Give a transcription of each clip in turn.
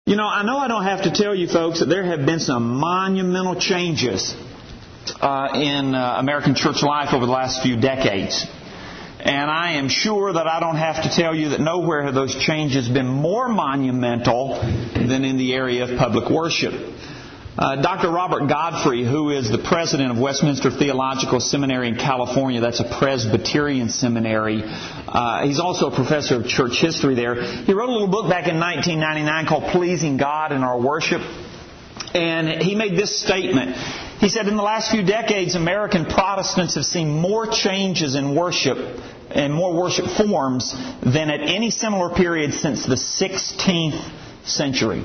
I know I don't have to tell you folks that there have been some monumental changes in American church life over the last few decades. And I am sure that I don't have to tell you that nowhere have those changes been more monumental than in the area of public worship. Dr. Robert Godfrey, who is the president of Westminster Theological Seminary in California, that's a Presbyterian seminary. He's also a professor of church history there. He wrote a little book back in 1999 called Pleasing God in Our Worship. And he made this statement. He said, in the last few decades, American Protestants have seen more changes in worship and more worship forms than at any similar period since the 16th century.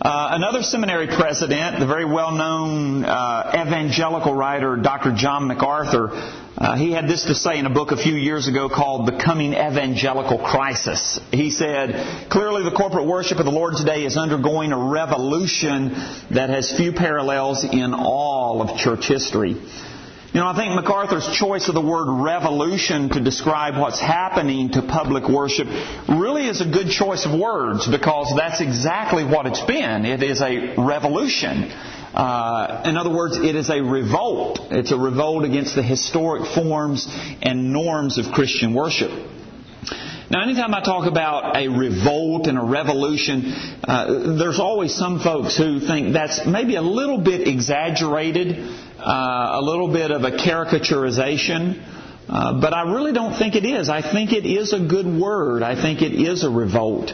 Another seminary president, the very well-known evangelical writer Dr. John MacArthur, he had this to say in a book a few years ago called The Coming Evangelical Crisis. He said, clearly the corporate worship of the Lord today is undergoing a revolution that has few parallels in all of church history. I think MacArthur's choice of the word revolution to describe what's happening to public worship really is a good choice of words, because that's exactly what it's been. It is a revolution. In other words, it is a revolt. It's a revolt against the historic forms and norms of Christian worship. Now, anytime I talk about a revolt and a revolution, there's always some folks who think that's maybe a little bit exaggerated, a little bit of a caricaturization. But I really don't think it is. I think it is a good word. I think it is a revolt.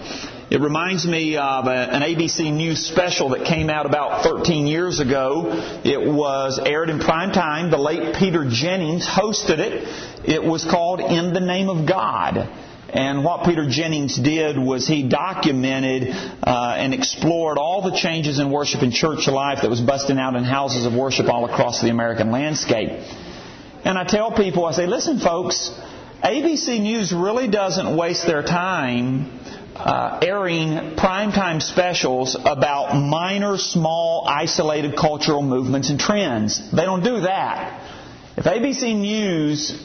It reminds me of an ABC News special that came out about 13 years ago. It was aired in prime time. The late Peter Jennings hosted it. It was called In the Name of God. And what Peter Jennings did was he documented and explored all the changes in worship and church life that was busting out in houses of worship all across the American landscape. And I tell people, I say, listen folks, ABC News really doesn't waste their time airing primetime specials about minor, small, isolated cultural movements and trends. They don't do that. If ABC News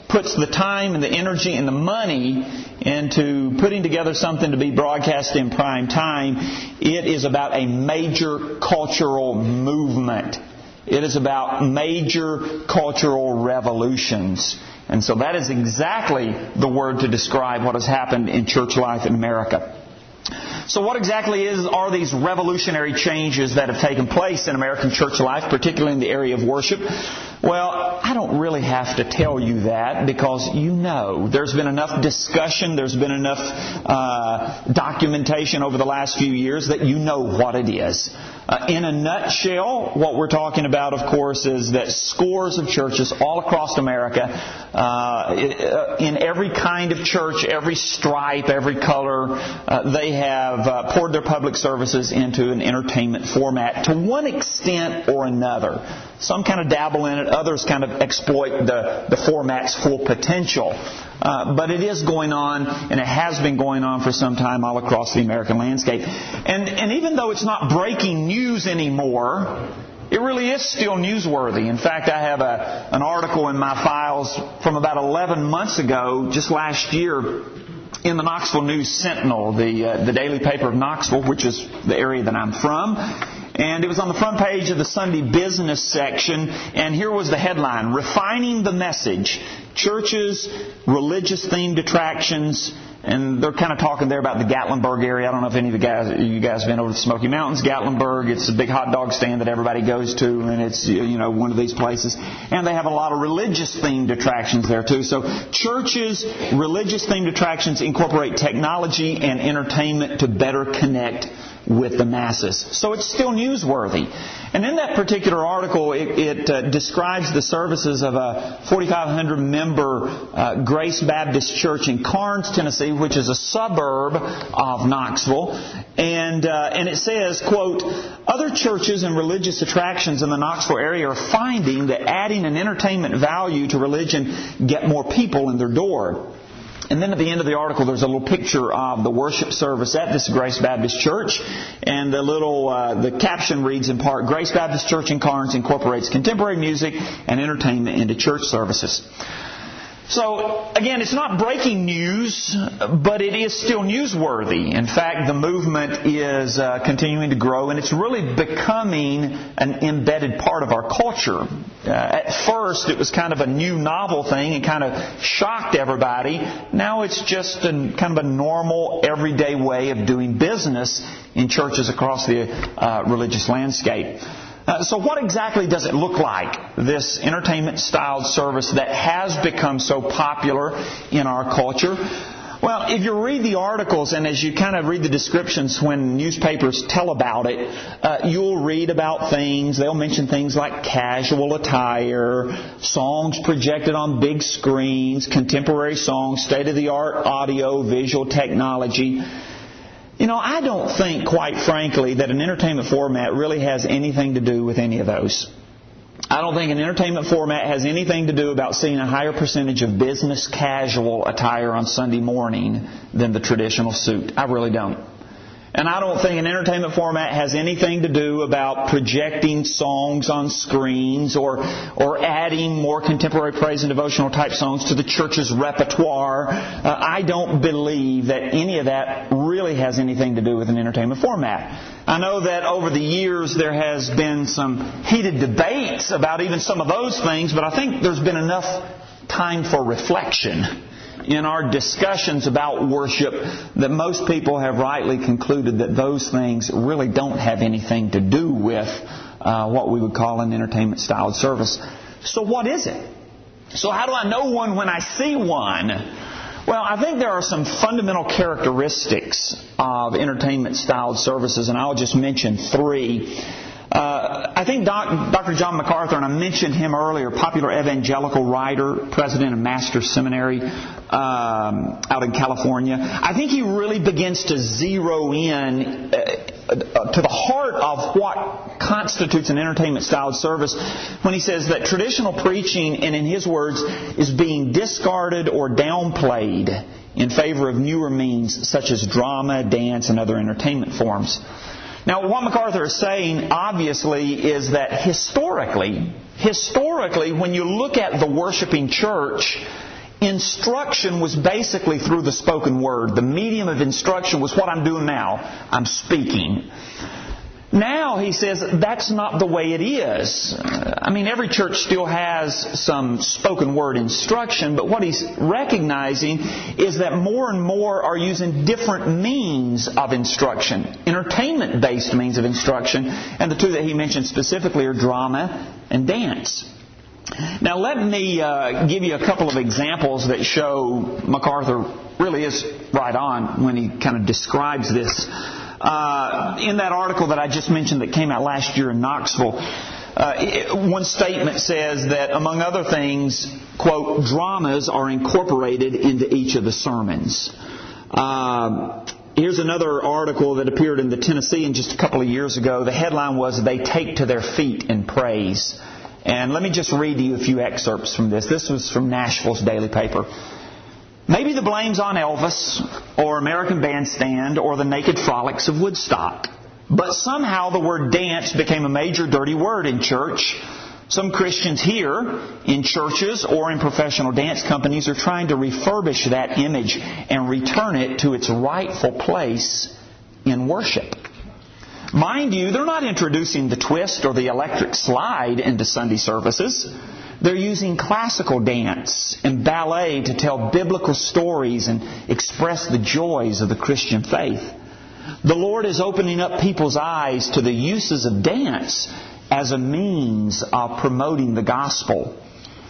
puts the time and the energy and the money into putting together something to be broadcast in prime time, it is about a major cultural movement. It is about major cultural revolutions. And so that is exactly the word to describe what has happened in church life in America. So what exactly are these revolutionary changes that have taken place in American church life, particularly in the area of worship? Well, I don't really have to tell you that, because there's been enough discussion, there's been enough documentation over the last few years that you know what it is. In a nutshell, what we're talking about, of course, is that scores of churches all across America, in every kind of church, every stripe, every color, they have poured their public services into an entertainment format to one extent or another. Some kind of dabble in it, others kind of exploit the format's full potential. But it is going on, and it has been going on for some time all across the American landscape. And even though it's not breaking news anymore, it really is still newsworthy. In fact, I have an article in my files from about 11 months ago, just last year, in the Knoxville News Sentinel, the daily paper of Knoxville, which is the area that I'm from. And it was on the front page of the Sunday Business section. And here was the headline: Refining the Message. Churches, religious-themed attractions. And they're kind of talking there about the Gatlinburg area. I don't know if any of you guys have been over to the Smoky Mountains. Gatlinburg, it's a big hot dog stand that everybody goes to, and it's one of these places. And they have a lot of religious-themed attractions there too. So churches, religious-themed attractions incorporate technology and entertainment to better connect with the masses. So it's still newsworthy. And in that particular article, it describes the services of a 4,500-member Grace Baptist Church in Karns, Tennessee, which is a suburb of Knoxville. And it says, quote, other churches and religious attractions in the Knoxville area are finding that adding an entertainment value to religion get more people in their door. And then at the end of the article, there's a little picture of the worship service at this Grace Baptist Church. And the caption reads in part, Grace Baptist Church in Karns incorporates contemporary music and entertainment into church services. So, again, it's not breaking news, but it is still newsworthy. In fact, the movement is continuing to grow, and it's really becoming an embedded part of our culture. At first, it was kind of a new, novel thing and kind of shocked everybody. Now it's just kind of a normal, everyday way of doing business in churches across the religious landscape. So what exactly does it look like, this entertainment-styled service that has become so popular in our culture? Well, if you read the articles and as you kind of read the descriptions when newspapers tell about it, you'll read about things. They'll mention things like casual attire, songs projected on big screens, contemporary songs, state-of-the-art audio, visual technology. You know, I don't think, quite frankly, that an entertainment format really has anything to do with any of those. I don't think an entertainment format has anything to do about seeing a higher percentage of business casual attire on Sunday morning than the traditional suit. I really don't. And I don't think an entertainment format has anything to do about projecting songs on screens or adding more contemporary praise and devotional type songs to the church's repertoire. I don't believe that any of that really has anything to do with an entertainment format. I know that over the years there has been some heated debates about even some of those things, but I think there's been enough time for reflection in our discussions about worship that most people have rightly concluded that those things really don't have anything to do with what we would call an entertainment-styled service. So what is it? So how do I know one when I see one? Well, I think there are some fundamental characteristics of entertainment-styled services, and I'll just mention three. I think Dr. John MacArthur, and I mentioned him earlier, popular evangelical writer, president of Master's Seminary out in California. I think he really begins to zero in to the heart of what constitutes an entertainment-styled service when he says that traditional preaching, and in his words, is being discarded or downplayed in favor of newer means such as drama, dance, and other entertainment forms. Now, what MacArthur is saying, obviously, is that historically, when you look at the worshiping church, instruction was basically through the spoken word. The medium of instruction was what I'm doing now. I'm speaking. Now, he says, that's not the way it is. I mean, every church still has some spoken word instruction, but what he's recognizing is that more and more are using different means of instruction, entertainment-based means of instruction, and the two that he mentioned specifically are drama and dance. Now, let me give you a couple of examples that show MacArthur really is right on when he kind of describes this. In that article that I just mentioned that came out last year in Knoxville, one statement says that, among other things, quote, dramas are incorporated into each of the sermons. Here's another article that appeared in the Tennessean just a couple of years ago. The headline was, "They Take to Their Feet in Praise." And let me just read to you a few excerpts from this. This was from Nashville's daily paper. Maybe the blame's on Elvis or American Bandstand or the naked frolics of Woodstock. But somehow the word dance became a major dirty word in church. Some Christians here in churches or in professional dance companies are trying to refurbish that image and return it to its rightful place in worship. Mind you, they're not introducing the twist or the electric slide into Sunday services. They're using classical dance and ballet to tell biblical stories and express the joys of the Christian faith. The Lord is opening up people's eyes to the uses of dance as a means of promoting the gospel.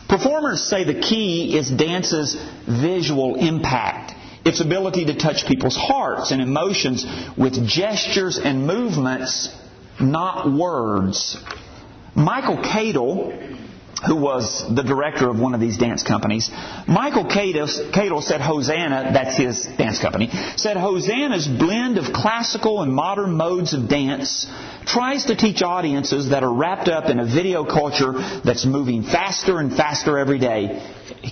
Performers say the key is dance's visual impact, its ability to touch people's hearts and emotions with gestures and movements, not words. Michael Cadle, who was the director of one of these dance companies, Michael Cadle said Hosanna, that's his dance company, said Hosanna's blend of classical and modern modes of dance tries to teach audiences that are wrapped up in a video culture that's moving faster and faster every day.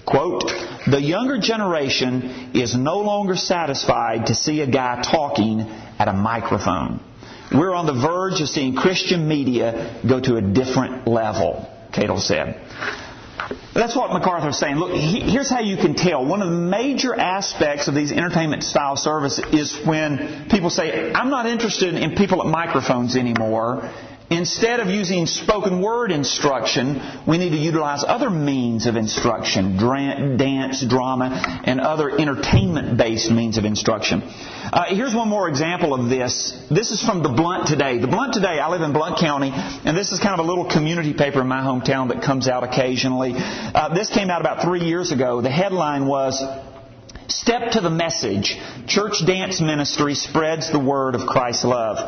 Quote, "The younger generation is no longer satisfied to see a guy talking at a microphone. We're on the verge of seeing Christian media go to a different level," Cadle said. That's what MacArthur's saying. Look, here's how you can tell. One of the major aspects of these entertainment-style service is when people say, I'm not interested in people at microphones anymore. Instead of using spoken word instruction, we need to utilize other means of instruction, dance, drama, and other entertainment-based means of instruction. Here's one more example of this. This is from the Blunt Today. The Blunt Today, I live in Blunt County, and this is kind of a little community paper in my hometown that comes out occasionally. This came out about 3 years ago. The headline was, Step to the Message. Church Dance Ministry Spreads the Word of Christ's Love.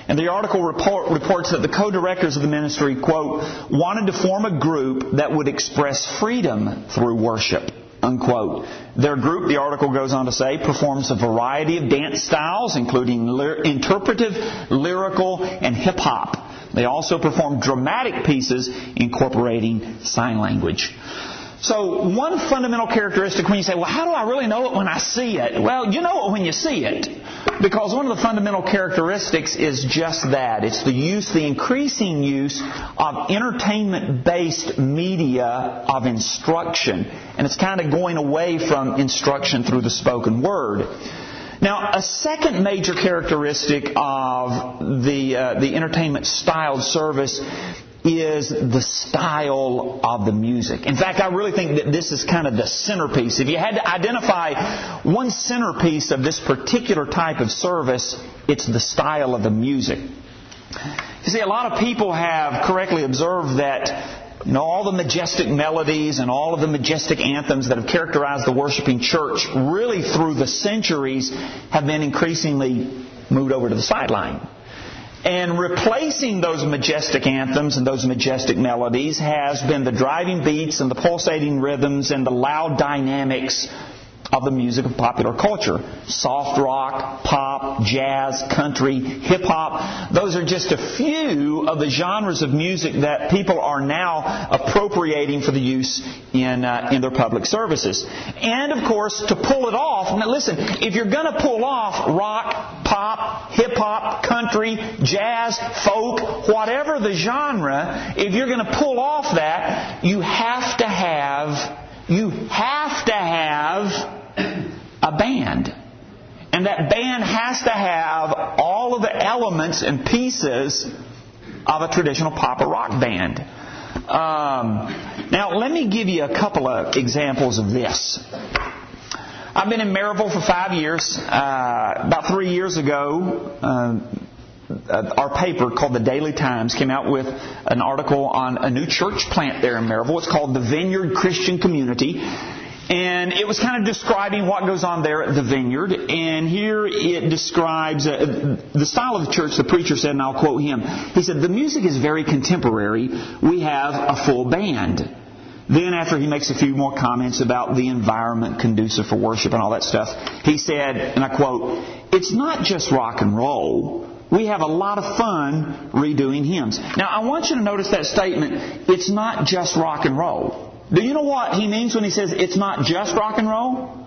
And the article reports that the co-directors of the ministry, quote, wanted to form a group that would express freedom through worship, unquote. Their group, the article goes on to say, performs a variety of dance styles, including interpretive, lyrical, and hip-hop. They also perform dramatic pieces incorporating sign language. So one fundamental characteristic when you say, well, how do I really know it when I see it? Well, you know it when you see it. Because one of the fundamental characteristics is just that. It's the increasing use of entertainment-based media of instruction. And it's kind of going away from instruction through the spoken word. Now, a second major characteristic of the entertainment-styled service is the style of the music. In fact, I really think that this is kind of the centerpiece. If you had to identify one centerpiece of this particular type of service, it's the style of the music. You see, a lot of people have correctly observed that all the majestic melodies and all of the majestic anthems that have characterized the worshiping church really through the centuries have been increasingly moved over to the sideline. And replacing those majestic anthems and those majestic melodies has been the driving beats and the pulsating rhythms and the loud dynamics of the music of popular culture. Soft rock, pop, jazz, country, hip-hop. Those are just a few of the genres of music that people are now appropriating for the use in their public services. And, of course, to pull it off, now listen, if you're going to pull off rock, pop, hip-hop, country, jazz, folk, whatever the genre, if you're going to pull off that, you have to have a band. And that band has to have all of the elements and pieces of a traditional pop or rock band. Now, let me give you a couple of examples of this. I've been in Maryville for 5 years. About 3 years ago, our paper called the Daily Times came out with an article on a new church plant there in Maryville. It's called the Vineyard Christian Community. And it was kind of describing what goes on there at the Vineyard. And here it describes the style of the church. The preacher said, and I'll quote him, he said, the music is very contemporary. We have a full band. Then after he makes a few more comments about the environment conducive for worship and all that stuff, he said, and I quote, it's not just rock and roll. We have a lot of fun redoing hymns. Now, I want you to notice that statement, it's not just rock and roll. Do you know what he means when he says it's not just rock and roll?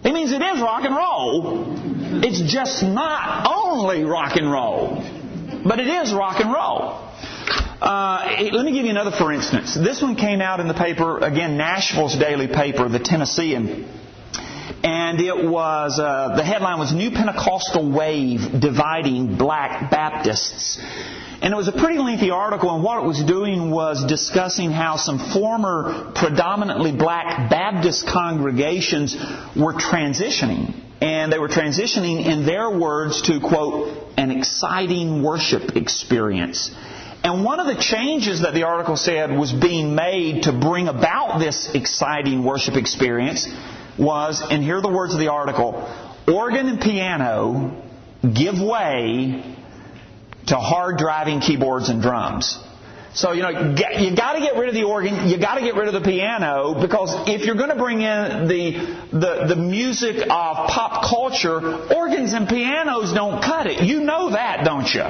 He means it is rock and roll. It's just not only rock and roll, but it is rock and roll. Let me give you another for instance. This one came out in the paper, again, Nashville's daily paper, the Tennessean. And it was, the headline was New Pentecostal Wave Dividing Black Baptists. And it was a pretty lengthy article, and what it was doing was discussing how some former predominantly black Baptist congregations were transitioning. And they were transitioning, in their words, to, quote, an exciting worship experience. And one of the changes that the article said was being made to bring about this exciting worship experience was, and here are the words of the article, organ and piano give way to hard driving keyboards and drums. So, you got to get rid of the organ, you got to get rid of the piano, because if you're going to bring in the music of pop culture, organs and pianos don't cut it. You know that, don't you?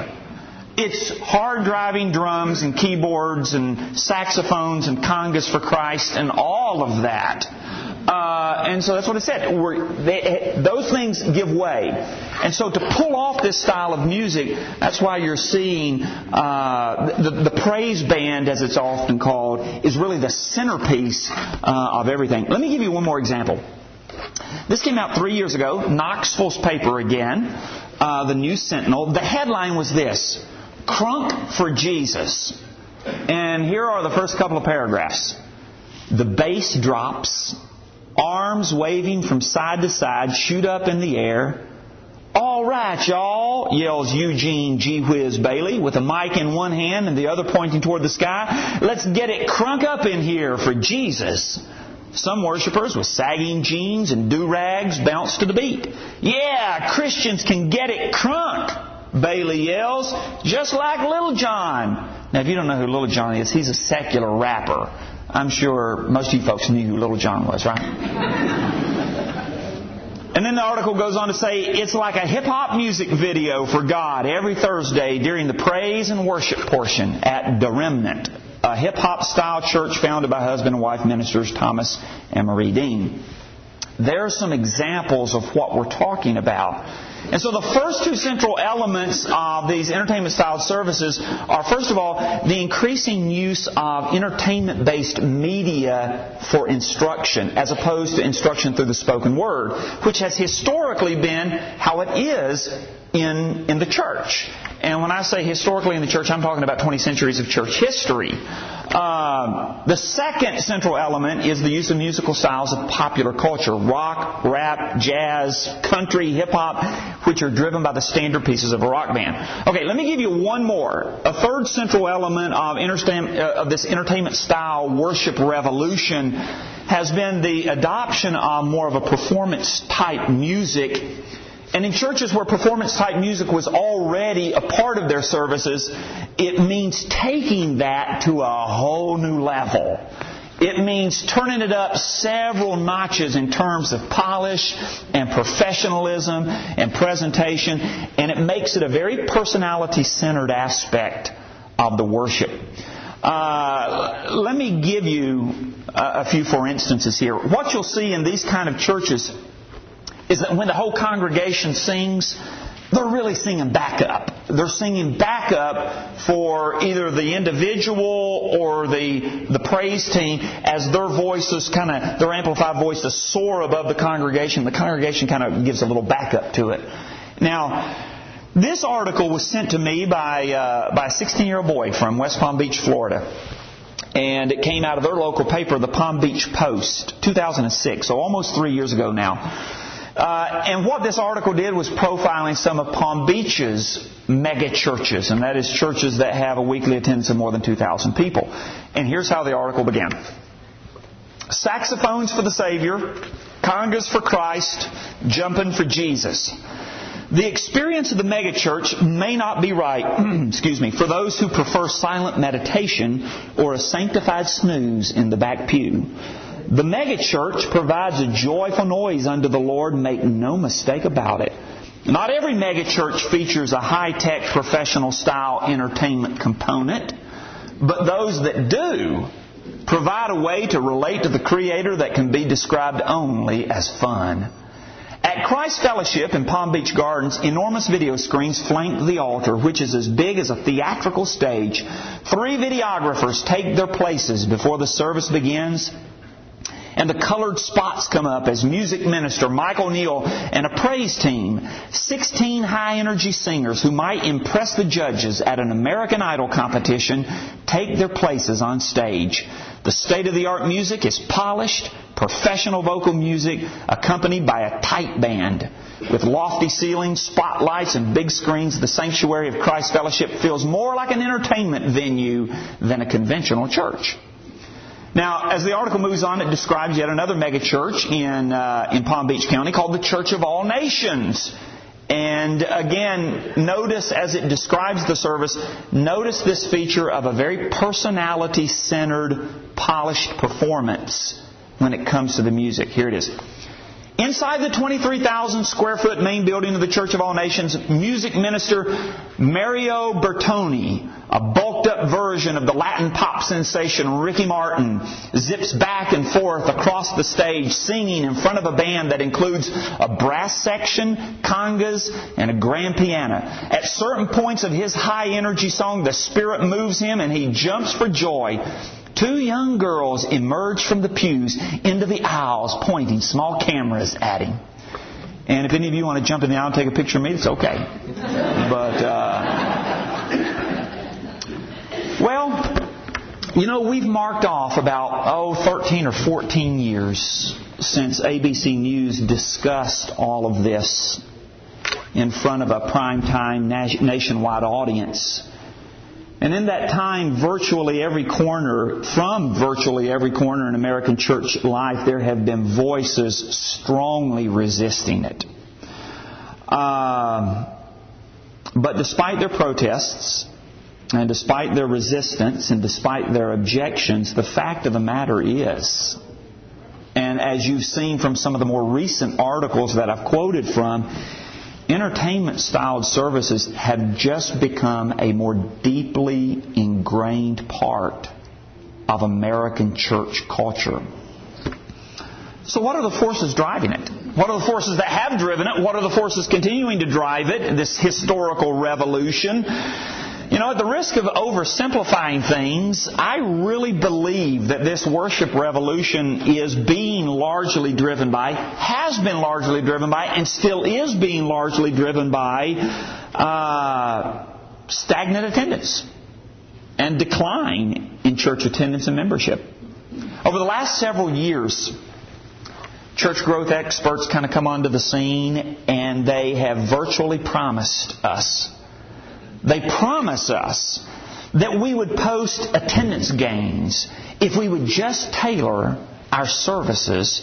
It's hard driving drums and keyboards and saxophones and congas for Christ and all of that. And so that's what it said. Those things give way. And so to pull off this style of music, that's why you're seeing the praise band, as it's often called, is really the centerpiece of everything. Let me give you one more example. This came out 3 years ago, Knoxville's paper again, the News Sentinel. The headline was this: Crunk for Jesus. And here are the first couple of paragraphs. The bass drops, arms waving from side to side, shoot up in the air. All right, y'all, yells Eugene G. Whiz Bailey with a mic in one hand and the other pointing toward the sky. Let's get it crunk up in here for Jesus. Some worshipers with sagging jeans and do-rags bounce to the beat. Yeah, Christians can get it crunk, Bailey yells, just like Little John. Now, if you don't know who Little John is, he's a secular rapper. I'm sure most of you folks knew who Little John was, right? And then the article goes on to say, it's like a hip-hop music video for God every Thursday during the praise and worship portion at The Remnant, a hip-hop style church founded by husband and wife ministers Thomas and Marie Dean. There are some examples of what we're talking about. And so the first two central elements of these entertainment-style services are, first of all, the increasing use of entertainment-based media for instruction, as opposed to instruction through the spoken word, which has historically been how it is in the church. And when I say historically in the church, I'm talking about 20 centuries of church history. The second central element is the use of musical styles of popular culture: rock, rap, jazz, country, hip-hop, which are driven by the standard pieces of a rock band. Okay, let me give you one more. A third central element of this entertainment-style worship revolution has been the adoption of more of a performance-type music. And in churches where performance-type music was already a part of their services, it means taking that to a whole new level. It means turning it up several notches in terms of polish and professionalism and presentation, and it makes it a very personality-centered aspect of the worship. Let me give you a few for instances here. What you'll see in these kind of churches is that when the whole congregation sings, they're really singing backup. They're singing backup for either the individual or the praise team as their voices their amplified voices soar above the congregation. The congregation kind of gives a little backup to it. Now, this article was sent to me by a 16-year-old boy from West Palm Beach, Florida. And it came out of their local paper, the Palm Beach Post, 2006, so almost 3 years ago now. And what this article did was profiling some of Palm Beach's mega churches, and that is churches that have a weekly attendance of more than 2,000 people. And here's how the article began. Saxophones for the Savior, congas for Christ, jumping for Jesus. The experience of the megachurch may not be right, for those who prefer silent meditation or a sanctified snooze in the back pew. The megachurch provides a joyful noise unto the Lord, make no mistake about it. Not every megachurch features a high-tech professional-style entertainment component, but those that do provide a way to relate to the Creator that can be described only as fun. At Christ Fellowship in Palm Beach Gardens, enormous video screens flank the altar, which is as big as a theatrical stage. 3 videographers take their places before the service begins, and the colored spots come up as music minister Michael Neal and a praise team, 16 high-energy singers who might impress the judges at an American Idol competition, take their places on stage. The state-of-the-art music is polished, professional vocal music accompanied by a tight band. With lofty ceilings, spotlights, and big screens, the sanctuary of Christ Fellowship feels more like an entertainment venue than a conventional church. Now, as the article moves on, it describes yet another megachurch in Palm Beach County called the Church of All Nations. And again, notice as it describes the service, notice this feature of a very personality-centered, polished performance when it comes to the music. Here it is. Inside the 23,000 square foot main building of the Church of All Nations, music minister Mario Bertoni, a bulked up version of the Latin pop sensation Ricky Martin, zips back and forth across the stage singing in front of a band that includes a brass section, congas, and a grand piano. At certain points of his high energy song, the Spirit moves him and he jumps for joy. Two young girls emerge from the pews into the aisles, pointing small cameras at him. And if any of you want to jump in the aisle and take a picture of me, it's okay. But, we've marked off about, 13 or 14 years since ABC News discussed all of this in front of a primetime nationwide audience. And in that time, from virtually every corner in American church life, there have been voices strongly resisting it. But despite their protests, and despite their resistance, and despite their objections, the fact of the matter is, and as you've seen from some of the more recent articles that I've quoted from, entertainment-styled services have just become a more deeply ingrained part of American church culture. So what are the forces driving it? What are the forces that have driven it? What are the forces continuing to drive it? This historical revolution. At the risk of oversimplifying things, I really believe that this worship revolution is being largely driven by, has been largely driven by, and still is being largely driven by stagnant attendance and decline in church attendance and membership. Over the last several years, church growth experts kind of come onto the scene, and they have virtually promised us. They promise us that we would post attendance gains if we would just tailor our services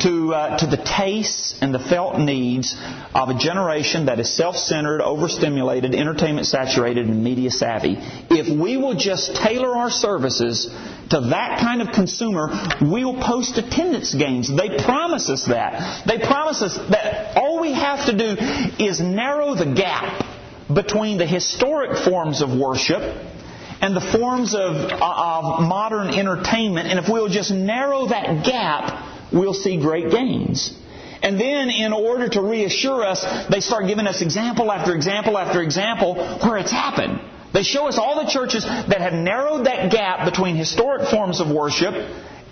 to the tastes and the felt needs of a generation that is self-centered, overstimulated, entertainment-saturated, and media-savvy. If we will just tailor our services to that kind of consumer, we will post attendance gains. They promise us that. They promise us that all we have to do is narrow the gap between the historic forms of worship and the forms of modern entertainment. And if we'll just narrow that gap, we'll see great gains. And then in order to reassure us, they start giving us example after example after example where it's happened. They show us all the churches that have narrowed that gap between historic forms of worship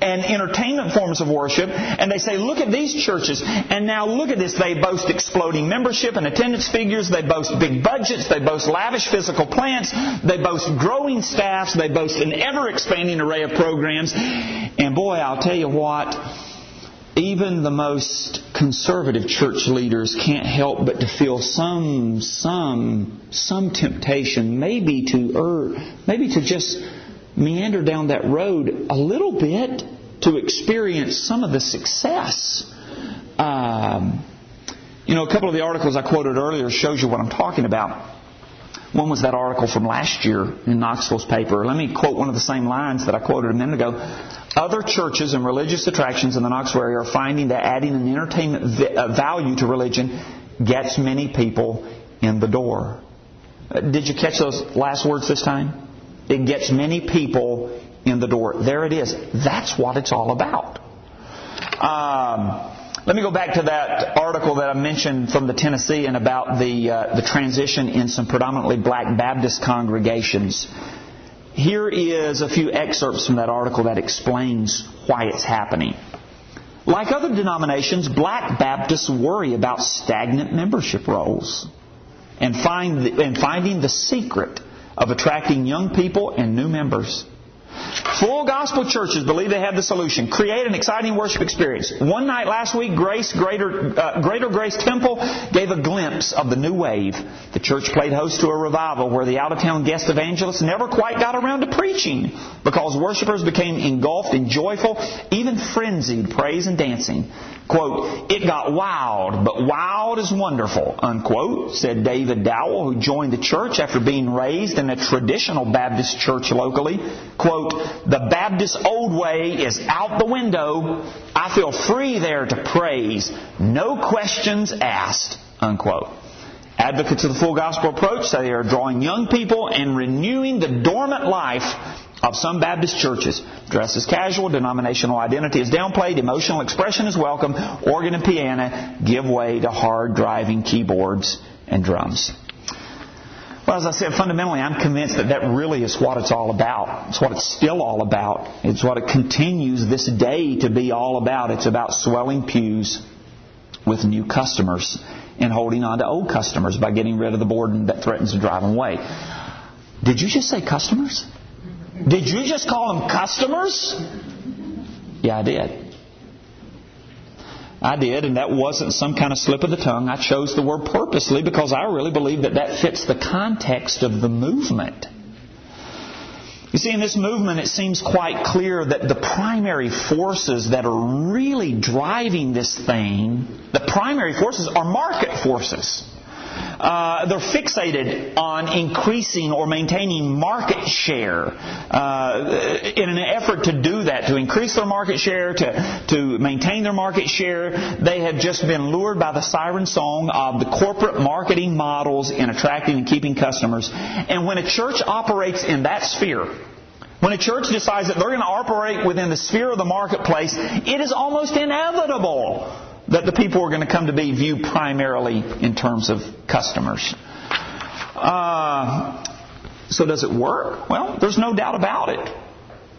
and entertainment forms of worship, and they say, look at these churches, and now look at this. They boast exploding membership and attendance figures. They boast big budgets. They boast lavish physical plants. They boast growing staffs. They boast an ever-expanding array of programs. And boy, I'll tell you what, even the most conservative church leaders can't help but to feel some temptation, maybe to just meander down that road a little bit to experience some of the success. A couple of the articles I quoted earlier shows you what I'm talking about. One was that article from last year in Knoxville's paper. Let me quote one of the same lines that I quoted a minute ago. Other churches and religious attractions in the Knoxville area are finding that adding an entertainment value to religion gets many people in the door. Did you catch those last words this time? It gets many people in the door. There it is. That's what it's all about. Let me go back to that article that I mentioned from the Tennessean about the transition in some predominantly black Baptist congregations. Here is a few excerpts from that article that explains why it's happening. Like other denominations, black Baptists worry about stagnant membership rolls and finding the secret of attracting young people and new members. Full gospel churches believe they have the solution. Create an exciting worship experience. One night last week, Greater Grace Temple gave a glimpse of the new wave. The church played host to a revival where the out-of-town guest evangelist never quite got around to preaching because worshipers became engulfed in joyful, even frenzied praise and dancing. Quote, "It got wild, but wild is wonderful," unquote, said David Dowell, who joined the church after being raised in a traditional Baptist church locally. Quote, the Baptist old way is out the window. I feel free there to praise. No questions asked, unquote. Advocates of the full gospel approach say they are drawing young people and renewing the dormant life of some Baptist churches. Dress is casual, denominational identity is downplayed, emotional expression is welcome, organ and piano give way to hard driving keyboards and drums. Well, as I said, fundamentally, I'm convinced that that really is what it's all about. It's what it's still all about. It's what it continues this day to be all about. It's about swelling pews with new customers and holding on to old customers by getting rid of the boredom that threatens to drive them away. Did you just say customers? Did you just call them customers? Yeah, I did. I did, and that wasn't some kind of slip of the tongue. I chose the word purposely because I really believe that that fits the context of the movement. You see, in this movement, it seems quite clear that the primary forces that are really driving this thing, the primary forces are market forces. They're fixated on increasing or maintaining market share. In an effort to do that, to increase their market share, to maintain their market share, they have just been lured by the siren song of the corporate marketing models in attracting and keeping customers. And when a church operates in that sphere, when a church decides that they're going to operate within the sphere of the marketplace, it is almost inevitable that the people are going to come to be viewed primarily in terms of customers. So does it work? Well, there's no doubt about it.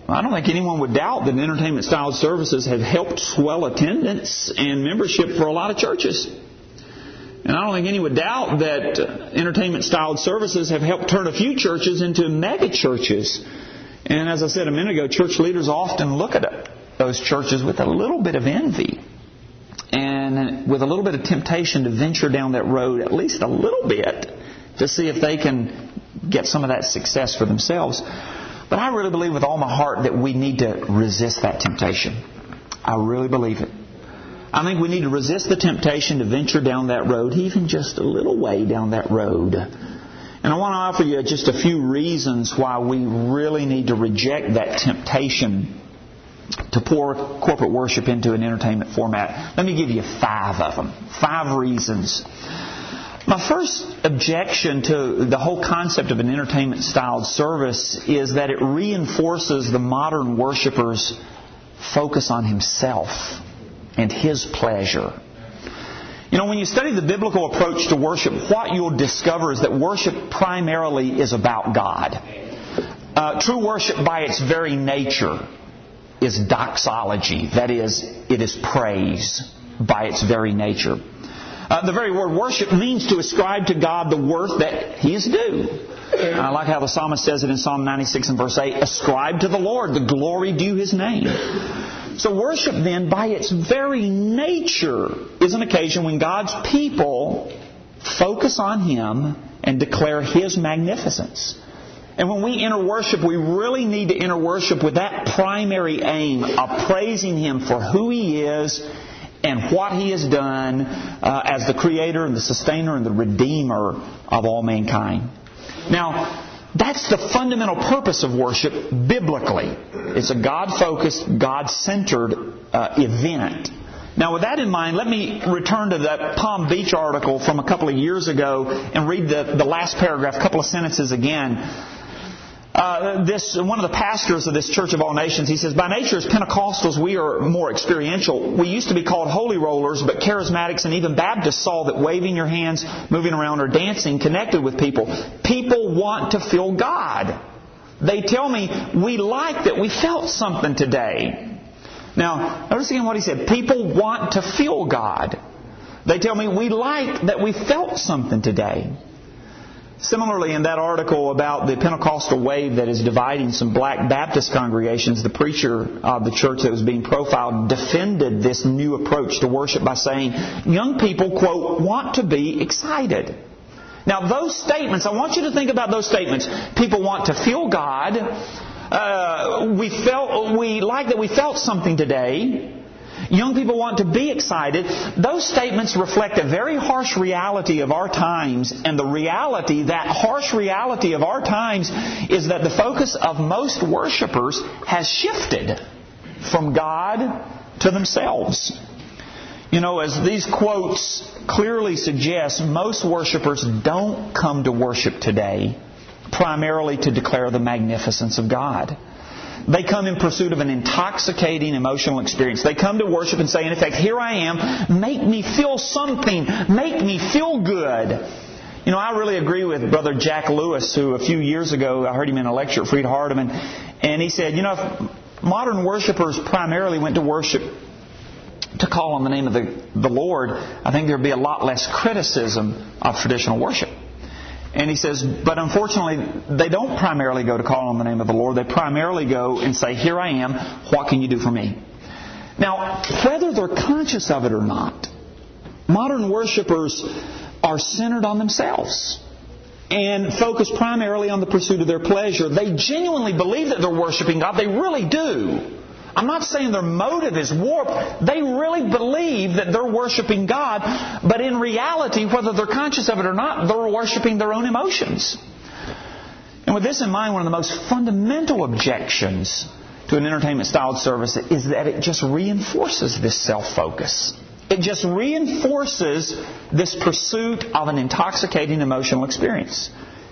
I don't think anyone would doubt that entertainment-styled services have helped swell attendance and membership for a lot of churches. And I don't think anyone would doubt that entertainment-styled services have helped turn a few churches into mega churches. And as I said a minute ago, church leaders often look at those churches with a little bit of envy and with a little bit of temptation to venture down that road at least a little bit to see if they can get some of that success for themselves. But I really believe with all my heart that we need to resist that temptation. I really believe it. I think we need to resist the temptation to venture down that road, even just a little way down that road. And I want to offer you just a few reasons why we really need to reject that temptation to pour corporate worship into an entertainment format. Let me give you 5 of them. 5 reasons. My first objection to the whole concept of an entertainment-styled service is that it reinforces the modern worshiper's focus on himself and his pleasure. You know, when you study the biblical approach to worship, what you'll discover is that worship primarily is about God. True worship by its very nature is doxology. That is, it is praise by its very nature. The very word worship means to ascribe to God the worth that He is due. I like how the psalmist says it in Psalm 96 and verse 8, ascribe to the Lord the glory due His name. So worship then, by its very nature, is an occasion when God's people focus on Him and declare His magnificence. And when we enter worship, we really need to enter worship with that primary aim of praising Him for who He is and what He has done as the Creator and the Sustainer and the Redeemer of all mankind. Now, that's the fundamental purpose of worship biblically. It's a God-focused, God-centered event. Now, with that in mind, let me return to that Palm Beach article from a couple of years ago and read the last paragraph, a couple of sentences again. One of the pastors of this Church of All Nations, he says, by nature as Pentecostals, we are more experiential. We used to be called holy rollers, but charismatics and even Baptists saw that waving your hands, moving around, or dancing connected with people. People want to feel God. They tell me, we like that we felt something today. Now, notice again what he said. People want to feel God. They tell me, we like that we felt something today. Similarly, in that article about the Pentecostal wave that is dividing some black Baptist congregations, the preacher of the church that was being profiled defended this new approach to worship by saying, young people, quote, want to be excited. Now, those statements, I want you to think about those statements. People want to feel God. We like that we felt something today. Young people want to be excited. Those statements reflect a very harsh reality of our times. And the reality, that harsh reality of our times, is that the focus of most worshipers has shifted from God to themselves. You know, as these quotes clearly suggest, most worshipers don't come to worship today primarily to declare the magnificence of God. They come in pursuit of an intoxicating emotional experience. They come to worship and say, in effect, here I am, make me feel something, make me feel good. You know, I really agree with Brother Jack Lewis, who a few years ago, I heard him in a lecture at Freed Hardeman, and he said, you know, if modern worshipers primarily went to worship to call on the name of the Lord, I think there would be a lot less criticism of traditional worship. And he says, but unfortunately, they don't primarily go to call on the name of the Lord. They primarily go and say, here I am, what can you do for me? Now, whether they're conscious of it or not, modern worshipers are centered on themselves and focus primarily on the pursuit of their pleasure. They genuinely believe that they're worshiping God. They really do. I'm not saying their motive is warped. They really believe that they're worshiping God, but in reality, whether they're conscious of it or not, they're worshiping their own emotions. And with this in mind, one of the most fundamental objections to an entertainment-styled service is that it just reinforces this self-focus. It just reinforces this pursuit of an intoxicating emotional experience.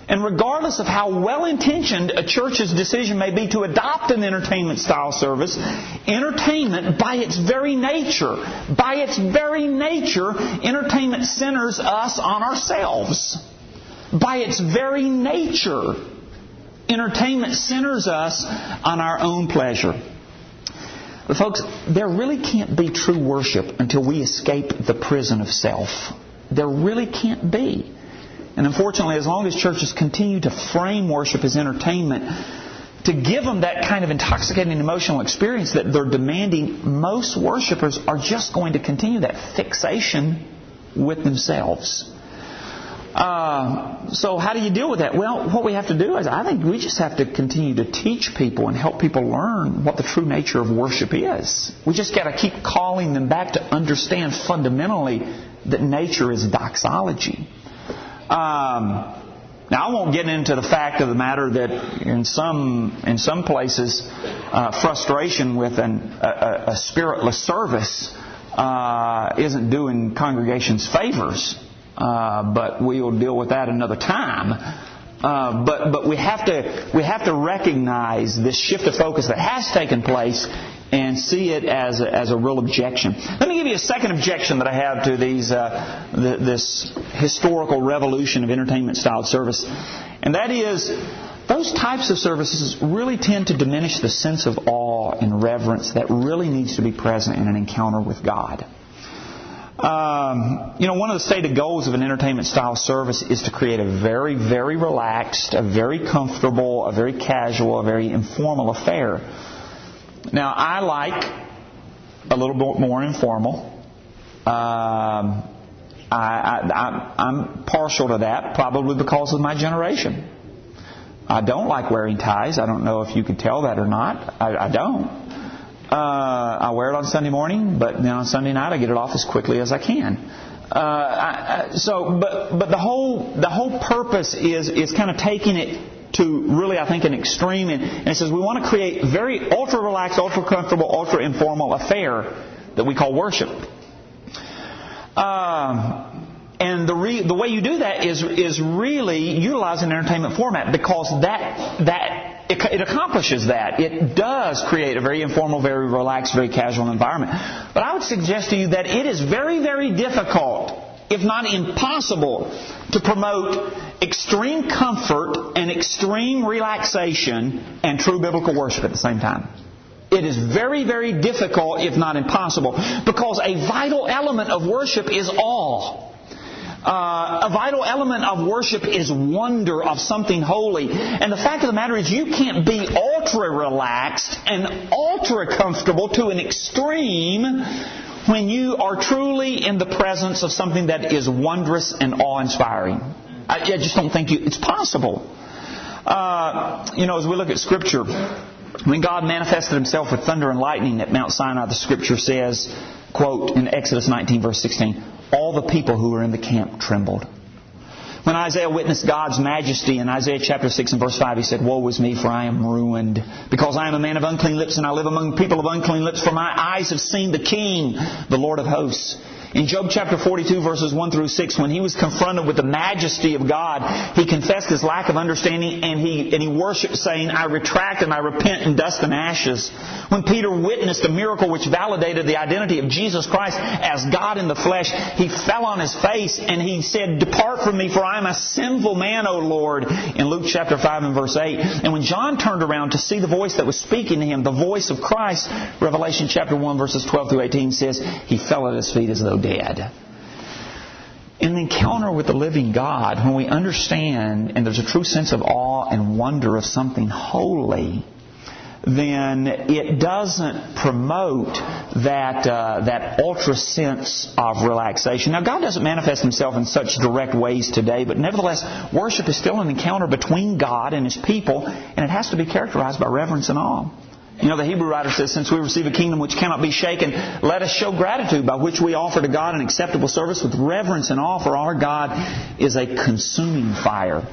And regardless of how well-intentioned a church's decision may be to adopt an entertainment-style service, entertainment, by its very nature, entertainment centers us on ourselves. By its very nature, entertainment centers us on our own pleasure. But folks, there really can't be true worship until we escape the prison of self. There really can't be. And unfortunately, as long as churches continue to frame worship as entertainment, to give them that kind of intoxicating emotional experience that they're demanding, most worshipers are just going to continue that fixation with themselves. So how do you deal with that? Well, what we have to do is, I think we just have to continue to teach people and help people learn what the true nature of worship is. We just got to keep calling them back to understand fundamentally that nature is doxology. Now, I won't get into the fact of the matter that in some places, frustration with a spiritless service isn't doing congregations favors. But we will deal with that another time. But we have to recognize this shift of focus that has taken place and see it as a real objection. Let me give you a second objection that I have to this historical revolution of entertainment-styled service. And that is, those types of services really tend to diminish the sense of awe and reverence that really needs to be present in an encounter with God. One of the stated goals of an entertainment-style service is to create a very, very relaxed, a very comfortable, a very casual, a very informal affair. Now, I like a little bit more informal. I'm partial to that, probably because of my generation. I don't like wearing ties. I don't know if you could tell that or not. I don't. I wear it on Sunday morning, but then on Sunday night I get it off as quickly as I can. But the whole purpose is kind of taking it to really, I think, an extreme. And it says we want to create very ultra-relaxed, ultra-comfortable, ultra-informal affair that we call worship. And the way you do that is really utilizing an entertainment format, because it accomplishes that. It does create a very informal, very relaxed, very casual environment. But I would suggest to you that it is very, very difficult, if not impossible, to promote extreme comfort and extreme relaxation and true biblical worship at the same time. It is very, very difficult, if not impossible, because a vital element of worship is awe. A vital element of worship is wonder of something holy. And the fact of the matter is, you can't be ultra-relaxed and ultra-comfortable to an extreme when you are truly in the presence of something that is wondrous and awe-inspiring. I just don't think it's possible. As we look at Scripture, When God manifested Himself with thunder and lightning at Mount Sinai, the Scripture says, quote, in Exodus 19, verse 16, all the people who were in the camp trembled. When Isaiah witnessed God's majesty in Isaiah chapter 6 and verse 5, he said, woe is me, for I am ruined, because I am a man of unclean lips, and I live among people of unclean lips, for my eyes have seen the King, the Lord of hosts. In Job chapter 42, verses 1 through 6, when he was confronted with the majesty of God, he confessed his lack of understanding, and he worshipped, saying, I retract and I repent in dust and ashes. When Peter witnessed a miracle which validated the identity of Jesus Christ as God in the flesh, he fell on his face and he said, depart from me, for I am a sinful man, O Lord, in Luke chapter 5 and verse 8. And when John turned around to see the voice that was speaking to him, the voice of Christ, Revelation chapter 1 verses 12 through 18 says, he fell at his feet as though dead. In the encounter with the living God, when we understand and there's a true sense of awe and wonder of something holy, then it doesn't promote that ultra sense of relaxation. Now, God doesn't manifest Himself in such direct ways today, but nevertheless, worship is still an encounter between God and His people, and it has to be characterized by reverence and awe. You know, the Hebrew writer says, since we receive a kingdom which cannot be shaken, let us show gratitude by which we offer to God an acceptable service with reverence and awe, for our God is a consuming fire.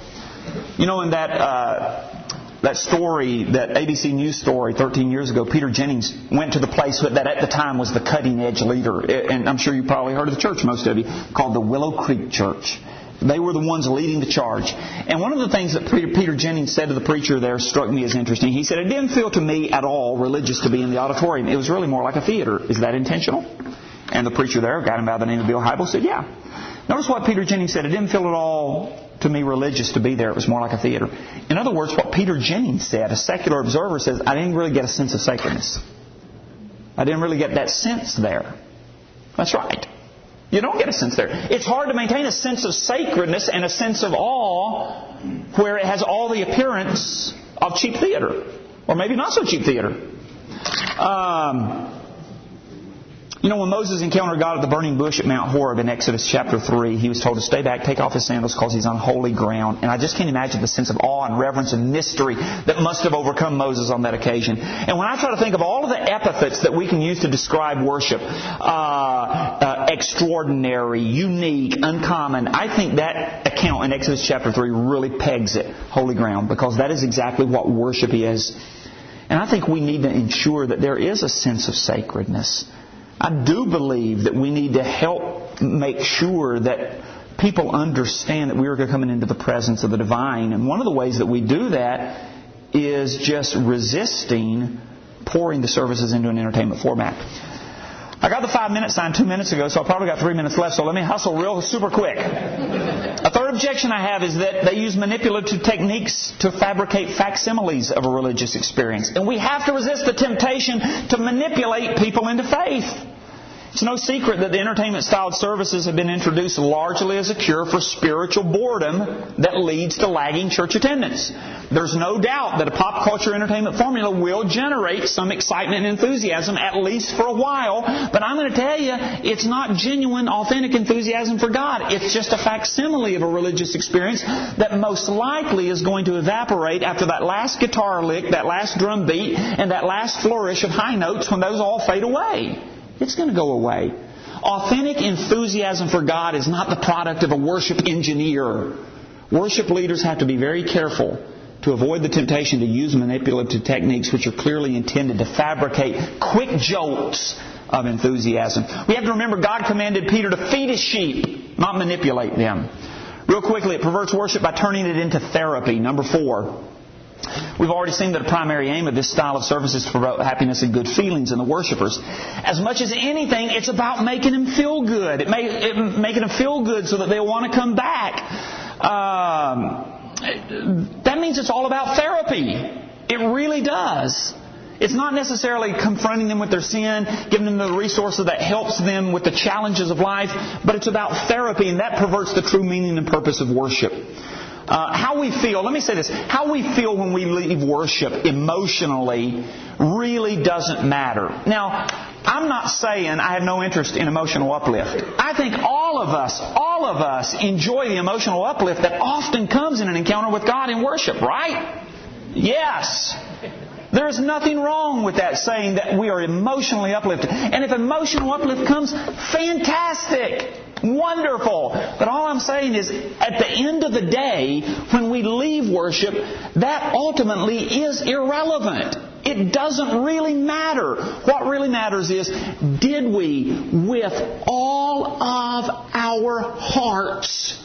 You know, in that story, that ABC News story 13 years ago, Peter Jennings went to the place that at the time was the cutting edge leader. And I'm sure you probably heard of the church, most of you, called the Willow Creek Church. They were the ones leading the charge. And one of the things that Peter Jennings said to the preacher there struck me as interesting. He said, it didn't feel to me at all religious to be in the auditorium. It was really more like a theater. Is that intentional? And the preacher there, a guy by the name of Bill Hybels, said, yeah. Notice what Peter Jennings said. It didn't feel at all to me religious to be there. It was more like a theater. In other words, what Peter Jennings said, a secular observer, says, I didn't really get a sense of sacredness. I didn't really get that sense there. That's right. You don't get a sense there. It's hard to maintain a sense of sacredness and a sense of awe where it has all the appearance of cheap theater. Or maybe not so cheap theater. You know, when Moses encountered God at the burning bush at Mount Horeb in Exodus chapter 3, he was told to stay back, take off his sandals because he's on holy ground. And I just can't imagine the sense of awe and reverence and mystery that must have overcome Moses on that occasion. And when I try to think of all of the epithets that we can use to describe worship, extraordinary, unique, uncommon, I think that account in Exodus chapter 3 really pegs it, holy ground, because that is exactly what worship is. And I think we need to ensure that there is a sense of sacredness. I do believe that we need to help make sure that people understand that we are coming into the presence of the divine. And one of the ways that we do that is just resisting pouring the services into an entertainment format. I got the 5-minute sign 2 minutes ago, so I probably got 3 minutes left, so let me hustle real super quick. A third objection I have is that they use manipulative techniques to fabricate facsimiles of a religious experience. And we have to resist the temptation to manipulate people into faith. It's no secret that the entertainment-styled services have been introduced largely as a cure for spiritual boredom that leads to lagging church attendance. There's no doubt that a pop culture entertainment formula will generate some excitement and enthusiasm, at least for a while. But I'm going to tell you, it's not genuine, authentic enthusiasm for God. It's just a facsimile of a religious experience that most likely is going to evaporate after that last guitar lick, that last drum beat, and that last flourish of high notes when those all fade away. It's going to go away. Authentic enthusiasm for God is not the product of a worship engineer. Worship leaders have to be very careful to avoid the temptation to use manipulative techniques which are clearly intended to fabricate quick jolts of enthusiasm. We have to remember God commanded Peter to feed His sheep, not manipulate them. Real quickly, it perverts worship by turning it into therapy. Number 4. We've already seen that a primary aim of this style of service is to promote happiness and good feelings in the worshipers. As much as anything, it's about making them feel good. Making them feel good so that they'll want to come back. That means it's all about therapy. It really does. It's not necessarily confronting them with their sin, giving them the resources that helps them with the challenges of life, but it's about therapy, and that perverts the true meaning and purpose of worship. How we feel, let me say this, how we feel when we leave worship emotionally really doesn't matter. Now, I'm not saying I have no interest in emotional uplift. I think all of us enjoy the emotional uplift that often comes in an encounter with God in worship, right? Yes. There is nothing wrong with that, saying that we are emotionally uplifted. And if emotional uplift comes, fantastic, wonderful. But all I'm saying is, at the end of the day, when we leave worship, that ultimately is irrelevant. It doesn't really matter. What really matters is, did we, with all of our hearts,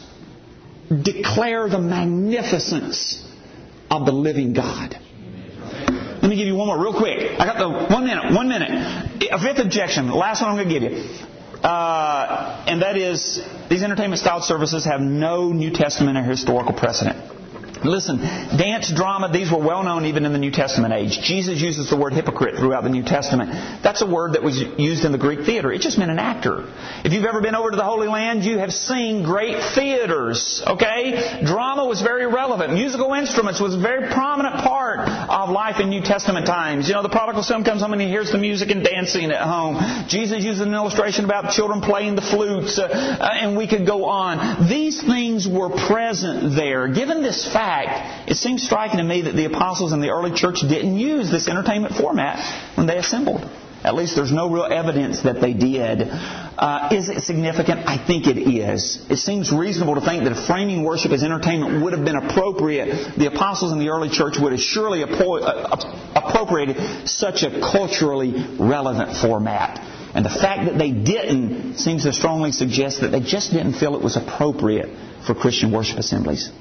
declare the magnificence of the living God? Let me give you one more real quick. I got the 1 minute. A fifth objection. The last one I'm going to give you. And that is, these entertainment-style services have no New Testament or historical precedent. Listen, dance, drama, these were well known even in the New Testament age. Jesus uses the word hypocrite throughout the New Testament. That's a word that was used in the Greek theater. It just meant an actor. If you've ever been over to the Holy Land, you have seen great theaters. Okay? Drama was very relevant. Musical instruments was a very prominent part of life in New Testament times. You know, the prodigal son comes home and he hears the music and dancing at home. Jesus uses an illustration about children playing the flutes, and we could go on. These things were present there. Given this fact, it seems striking to me that the apostles in the early church didn't use this entertainment format when they assembled. At least there's no real evidence that they did. Is it significant? I think it is. It seems reasonable to think that if framing worship as entertainment would have been appropriate, the apostles in the early church would have surely appropriated such a culturally relevant format. And the fact that they didn't seems to strongly suggest that they just didn't feel it was appropriate for Christian worship assemblies.